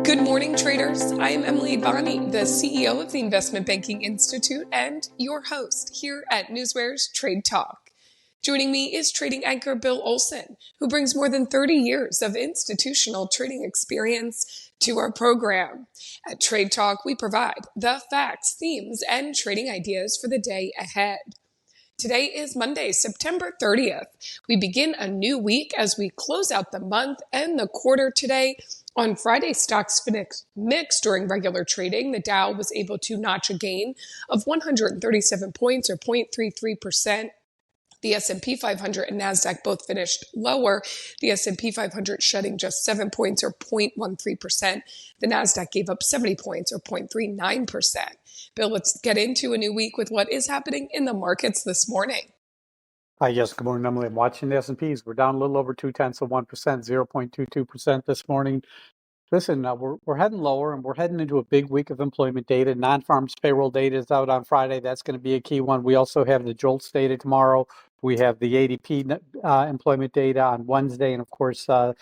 Good morning, traders. I am Emily Bonney, the CEO of the Investment Banking Institute and your host here at NewsWare's Trade Talk. Joining me is trading anchor Bill Olson, who brings more than 30 years of institutional trading experience to our program. At Trade Talk, we provide the facts, themes, and trading ideas for the day ahead. Today is Monday, September 30th. We begin a new week as we close out the month and the quarter today. On Friday, stocks finished mixed during regular trading. The Dow was able to notch a gain of 137 points or 0.33%. The S&P 500 and NASDAQ both finished lower. The S&P 500 shedding just 7 points or 0.13%. The NASDAQ gave up 70 points or 0.39%. Bill, let's get into a new week with what is happening in the markets this morning. Hi, yes, good morning, Emily. I'm watching the S&Ps. We're down a little over 0.2%, 0.22% this morning. Listen, we're heading lower, and we're heading into a big week of employment data. Non-farms payroll data is out on Friday. That's going to be a key one. We also have the JOLTS data tomorrow. We have the ADP employment data on Wednesday, and of course, the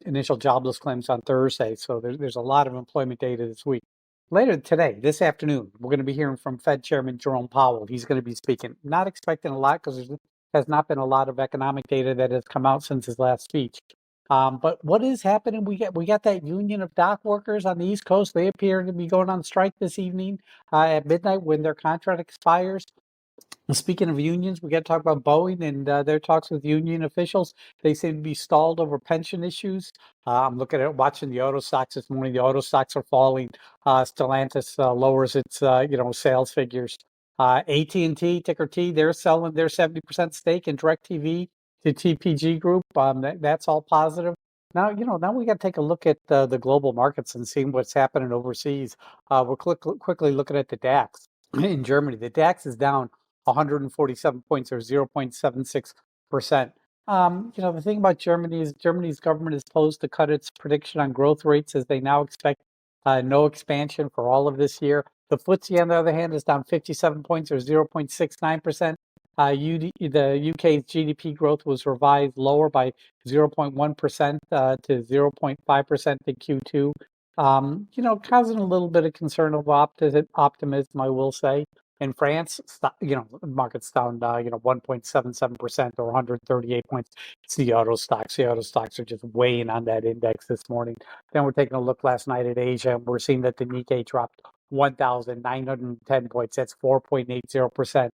initial jobless claims on Thursday. So there's a lot of employment data this week. Later today, this afternoon, we're going to be hearing from Fed Chairman Jerome Powell. He's going to be speaking. Not expecting a lot because there has not been a lot of economic data that has come out since his last speech. But what is happening? We got that union of dock workers on the East Coast. They appear to be going on strike this evening at midnight when their contract expires. Speaking of unions, we got to talk about Boeing and their talks with union officials. They seem to be stalled over pension issues. I'm watching the auto stocks this morning. The auto stocks are falling. Stellantis lowers its sales figures. AT&T, ticker T, they're selling their 70% stake in DirectTV to TPG Group. That's all positive. Now we got to take a look at the global markets and see what's happening overseas. We're quickly looking at the DAX in Germany. The DAX is down 147 points or 0.76%. The thing about Germany is Germany's government is posed to cut its prediction on growth rates as they now expect no expansion for all of this year. The FTSE, on the other hand, is down 57 points or 0.69%. The UK's GDP growth was revised lower by 0.1% to 0.5% in Q2. Causing a little bit of concern of optimism, I will say. In France, the market's down, 1.77% or 138 points. It's the auto stocks. The auto stocks are just weighing on that index this morning. Then we're taking a look last night at Asia, and we're seeing that the Nikkei dropped 1,910 points. That's 4.80%.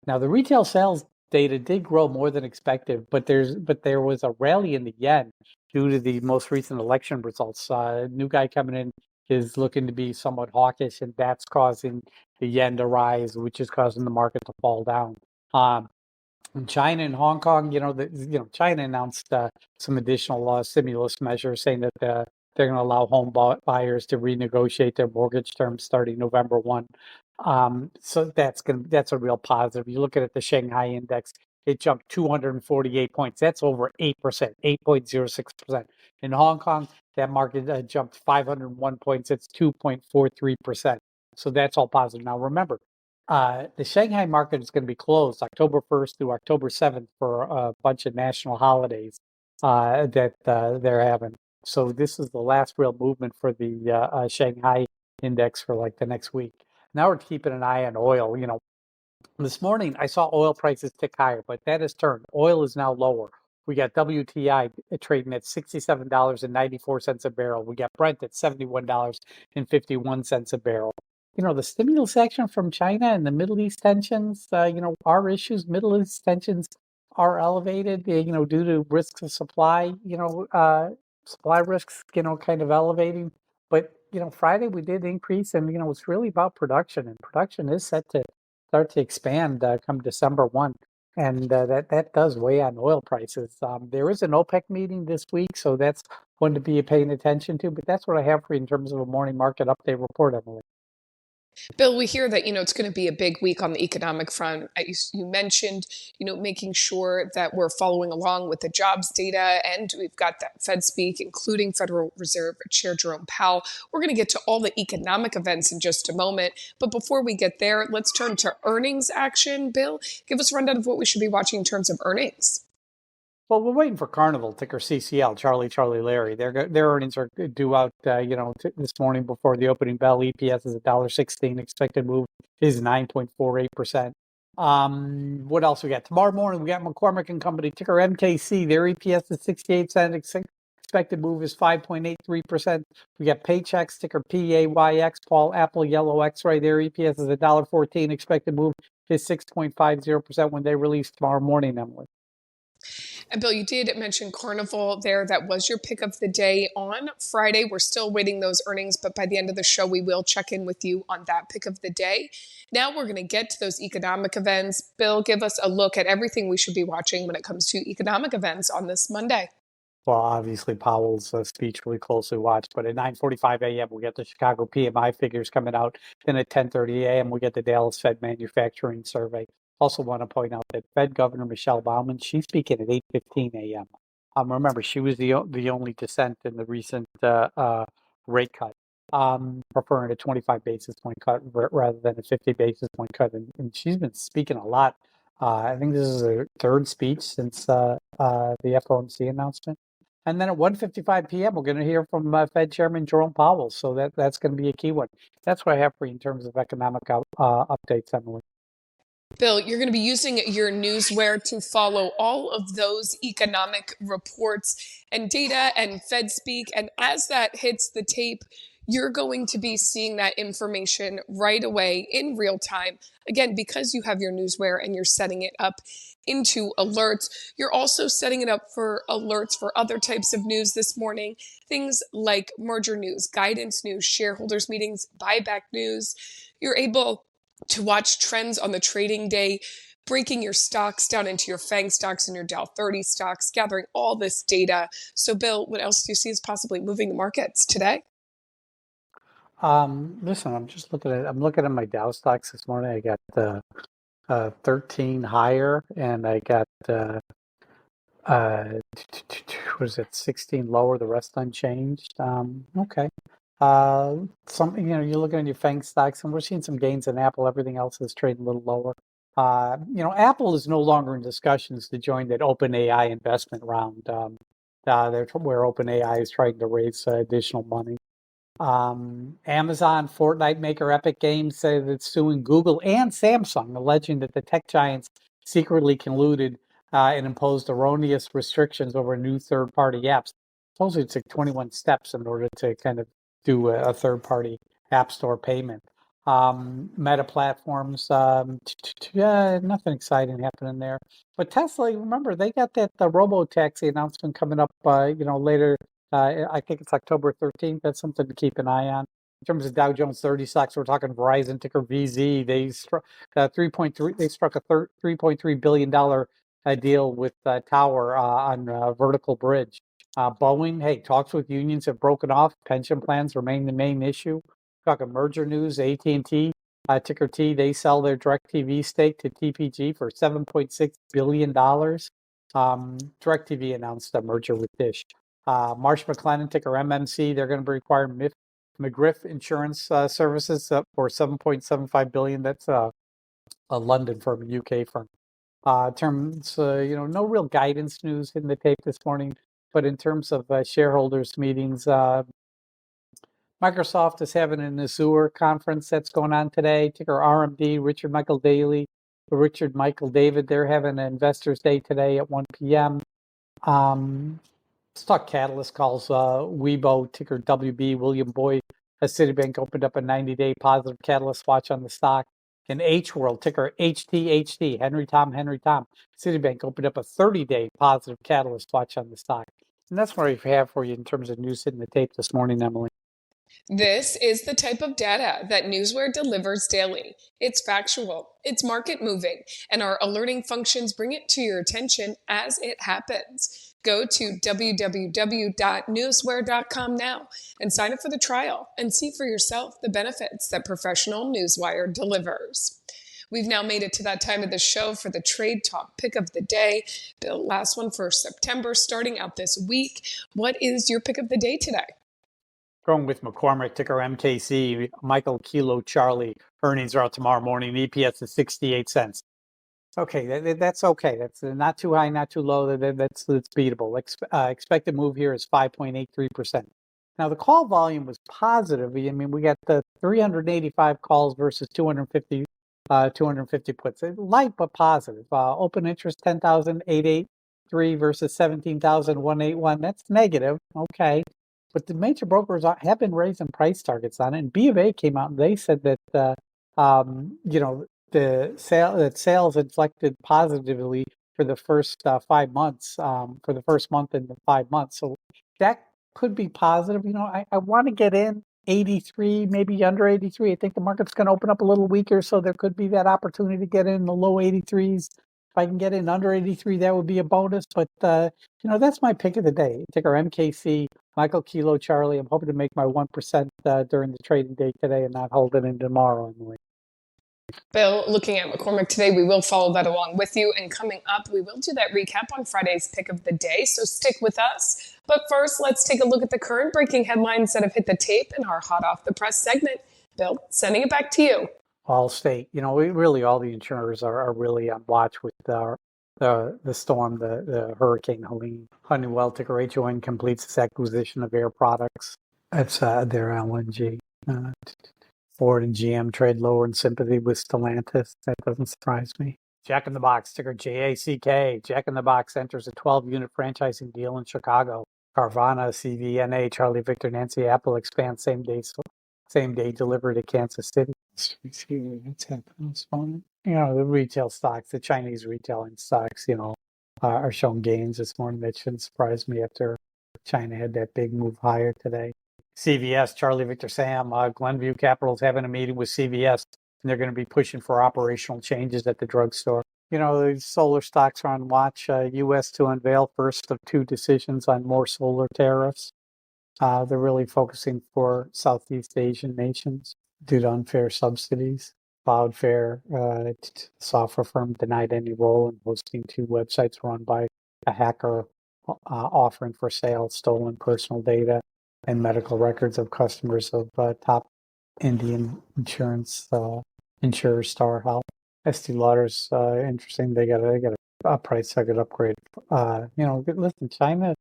Now, the retail sales data did grow more than expected, but there was a rally in the yen due to the most recent election results. New guy coming in is looking to be somewhat hawkish, and that's causing the yen to rise, which is causing the market to fall down. In China and Hong Kong, China announced some additional stimulus measures, saying that they're going to allow home buyers to renegotiate their mortgage terms starting November 1. So that's a real positive. You look at the Shanghai index, it jumped 248 points. That's over 8%, 8.06%. In Hong Kong, that market jumped 501 points. It's 2.43%. So that's all positive. Now, remember, the Shanghai market is going to be closed October 1st through October 7th for a bunch of national holidays that they're having. So this is the last real movement for the Shanghai index for like the next week. Now we're keeping an eye on oil. This morning I saw oil prices tick higher, but that has turned. Oil is now lower. We got WTI trading at $67.94 a barrel. We got Brent at $71.51 a barrel. The stimulus action from China and the Middle East tensions, our issues, Middle East tensions are elevated, due to risks of supply, supply risks, kind of elevating. But, Friday we did increase, and, it's really about production, and production is set to start to expand come December 1. And that does weigh on oil prices. There is an OPEC meeting this week, so that's one to be paying attention to. But that's what I have for you in terms of a morning market update report, Emily. Bill, we hear that, it's going to be a big week on the economic front. You mentioned, making sure that we're following along with the jobs data, and we've got that Fed speak, including Federal Reserve Chair Jerome Powell. We're going to get to all the economic events in just a moment. But before we get there, let's turn to earnings action. Bill, give us a rundown of what we should be watching in terms of earnings. Well, we're waiting for Carnival, ticker CCL, Charlie Larry. Their earnings are due out, this morning before the opening bell. EPS is $1.16. Expected move is 9.48%. What else we got? Tomorrow morning, we got McCormick and Company, ticker MKC. Their EPS is 68 cents. Expected move is 5.83%. We got Paychex, ticker PAYX, Paul Apple Yellow X-Ray. Their EPS is $1.14. Expected move is 6.50% when they release tomorrow morning, Emily. And Bill, you did mention Carnival there. That was your pick of the day on Friday. We're still waiting those earnings, but by the end of the show, we will check in with you on that pick of the day. Now we're going to get to those economic events. Bill, give us a look at everything we should be watching when it comes to economic events on this Monday. Well, obviously Powell's speech really closely watched, but at 9:45 a.m. we get the Chicago PMI figures coming out. Then at 10:30 a.m. we get the Dallas Fed manufacturing survey. Also want to point out that Fed Governor Michelle Baumann, she's speaking at 8:15 a.m. Remember, she was the only dissent in the recent rate cut, preferring a 25 basis point cut rather than a 50 basis point cut, and she's been speaking a lot. I think this is her third speech since the FOMC announcement. And then at 1:55 p.m., we're going to hear from Fed Chairman Jerome Powell. So that's going to be a key one. That's what I have for you in terms of economic updates, Emily. Bill, you're going to be using your NewsWare to follow all of those economic reports and data and Fed speak. And as that hits the tape, you're going to be seeing that information right away in real time. Again, because you have your NewsWare and you're setting it up into alerts, you're also setting it up for alerts for other types of news this morning. Things like merger news, guidance news, shareholders meetings, buyback news. You're able to watch trends on the trading day, breaking your stocks down into your FANG stocks and your Dow 30 stocks, gathering all this data. So, Bill, what else do you see is possibly moving the markets today? Listen, I'm looking at my Dow stocks this morning. I got 13 higher, and I got what is it, 16 lower, the rest unchanged. Okay. You're looking at your FANG stocks, and we're seeing some gains in Apple. Everything else is trading a little lower. Apple is no longer in discussions to join that OpenAI investment round. Where OpenAI is trying to raise additional money. Amazon, Fortnite maker Epic Games say that it's suing Google and Samsung, alleging that the tech giants secretly colluded and imposed erroneous restrictions over new third-party apps. Supposedly it took 21 steps in order to kind of do a third-party app store payment. Meta platforms, nothing exciting happening there. But Tesla, remember, they got that robo-taxi announcement coming up, later. I think it's October 13th. That's something to keep an eye on. In terms of Dow Jones 30 stocks, we're talking Verizon, ticker VZ. They struck 3.3. They struck a $3.3 billion deal with Tower on Vertical Bridge. Boeing, hey, talks with unions have broken off. Pension plans remain the main issue. Talking merger news, AT&T, ticker T, they sell their DirectTV stake to TPG for $7.6 billion. DirectTV announced a merger with Dish. Marsh McLennan, ticker MMC, they're going to require McGriff Insurance Services for $7.75 billion. That's a London firm, a UK firm. Terms, no real guidance news in the tape this morning, but in terms of shareholders meetings, Microsoft is having an Azure conference that's going on today. Ticker RMD, Richard Michael David, they're having an Investors Day today at 1 p.m. Stock Catalyst calls Weibo, ticker WB, William Boyd, as Citibank opened up a 90-day positive catalyst watch on the stock. And H World, ticker HTHT, Henry Tom. Citibank opened up a 30-day positive catalyst watch on the stock. And that's what we have for you in terms of news hitting the tape this morning, Emily. This is the type of data that NewsWare delivers daily. It's factual, it's market moving, and our alerting functions bring it to your attention as it happens. Go to www.newsware.com now and sign up for the trial and see for yourself the benefits that professional Newswire delivers. We've now made it to that time of the show for the Trade Talk pick of the day. Bill, last one for September, starting out this week. What is your pick of the day today? Going with McCormick, ticker MKC, Michael Kilo Charlie. Earnings are out tomorrow morning. EPS is 68 cents. Okay, that's okay. That's not too high, not too low. That's beatable. Expected move here is 5.83%. Now the call volume was positive. I mean, we got the 385 calls versus 250 puts. Light but positive. Open interest 10,883 versus 17,181. That's negative. Okay, but the major brokers have been raising price targets on it. And B of A came out and they said that you know, that sales inflected positively for the first 5 months, for the first month in the 5 months. So that could be positive. I want to get in 83, maybe under 83. I think the market's going to open up a little weaker, so there could be that opportunity to get in the low 83s. If I can get in under 83, that would be a bonus. But that's my pick of the day. Ticker MKC, Michael Kilo Charlie. I'm hoping to make my 1% during the trading day today and not hold it in tomorrow. Emily. Bill, looking at McCormick today, we will follow that along with you. And coming up, we will do that recap on Friday's pick of the day. So stick with us. But first, let's take a look at the current breaking headlines that have hit the tape in our hot off the press segment. Bill, sending it back to you. Allstate, really all the insurers are really on watch with the storm, the Hurricane Helene. Honeywell, ticker HON, completes its acquisition of Air Products. That's their LNG. Ford and GM trade lower in sympathy with Stellantis. That doesn't surprise me. Jack in the Box, ticker JACK. Jack in the Box enters a 12-unit franchising deal in Chicago. Carvana, CVNA, Charlie Victor Nancy Apple expands same day delivery to Kansas City. Let's see what's happening this morning. The retail stocks, the Chinese retailing stocks, are showing gains this morning. That shouldn't surprise me after China had that big move higher today. CVS, Charlie Victor Sam, Glenview Capital's having a meeting with CVS, and they're going to be pushing for operational changes at the drugstore. The solar stocks are on watch. U.S. to unveil first of two decisions on more solar tariffs. They're really focusing for Southeast Asian nations due to unfair subsidies. Cloudflare, software firm, denied any role in hosting two websites run by a hacker offering for sale stolen personal data and medical records of customers of top Indian insurance insurer Star Health. Estee Lauder's interesting. They got a price target upgrade. Listen, China,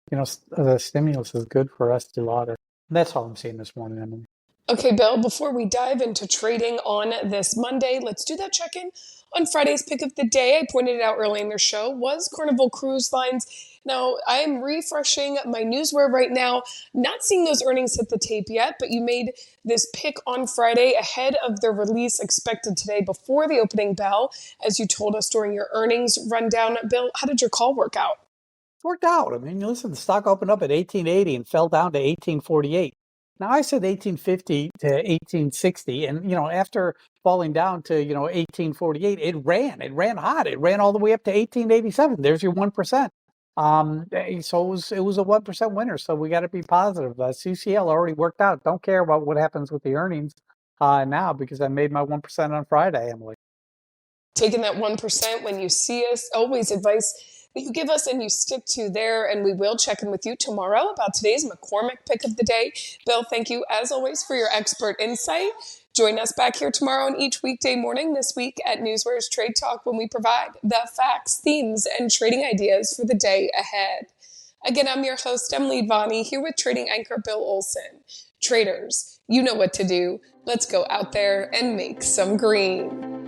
the stimulus is good for Estee Lauder. That's all I'm seeing this morning, Emily. Okay, Bill, before we dive into trading on this Monday, let's do that check-in on Friday's pick of the day. I pointed it out early in the show, was Carnival Cruise Lines. Now, I am refreshing my newsware right now, not seeing those earnings hit the tape yet, but you made this pick on Friday ahead of the release expected today before the opening bell, as you told us during your earnings rundown. Bill, how did your call work out? Worked out. I mean, listen, the stock opened up at 1880 and fell down to 1848. Now, I said 1850 to 1860, and, after falling down to, 1848, it ran hot. It ran all the way up to 1887. There's your 1%. So it was a 1% winner. So we got to be positive. CCL already worked out. Don't care about what happens with the earnings now, because I made my 1% on Friday, Emily. Taking that 1% when you see us, always advice that you give us and you stick to there. And we will check in with you tomorrow about today's McCormick pick of the day. Bill, thank you as always for your expert insight. Join us back here tomorrow and each weekday morning this week at NewsWare's Trade Talk when we provide the facts, themes, and trading ideas for the day ahead. Again, I'm your host, Emily Vani, here with trading anchor Bill Olson. Traders, you know what to do. Let's go out there and make some green.